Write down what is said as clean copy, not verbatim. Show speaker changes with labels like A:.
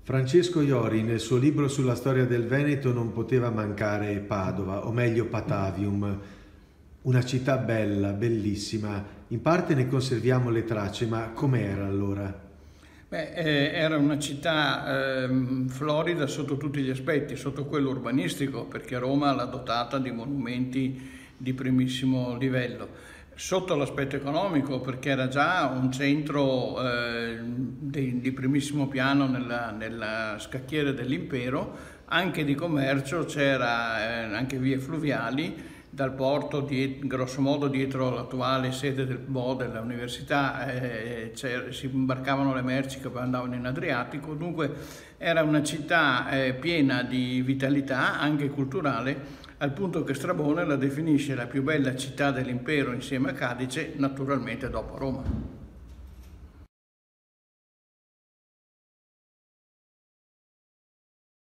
A: Francesco Iori nel suo libro sulla storia del Veneto non poteva mancare Padova, o meglio Patavium, una città bella, bellissima. In parte ne conserviamo le tracce, ma com'era allora?
B: Era una città florida sotto tutti gli aspetti, sotto quello urbanistico, perché Roma l'ha dotata di monumenti di primissimo livello. Sotto l'aspetto economico, perché era già un centro di primissimo piano nella scacchiera dell'impero, anche di commercio, c'era anche vie fluviali, dal porto, grosso modo dietro l'attuale sede del BO dell'università, si imbarcavano le merci che poi andavano in Adriatico. Dunque era una città piena di vitalità, anche culturale, al punto che Strabone la definisce la più bella città dell'impero insieme a Cadice, naturalmente dopo Roma.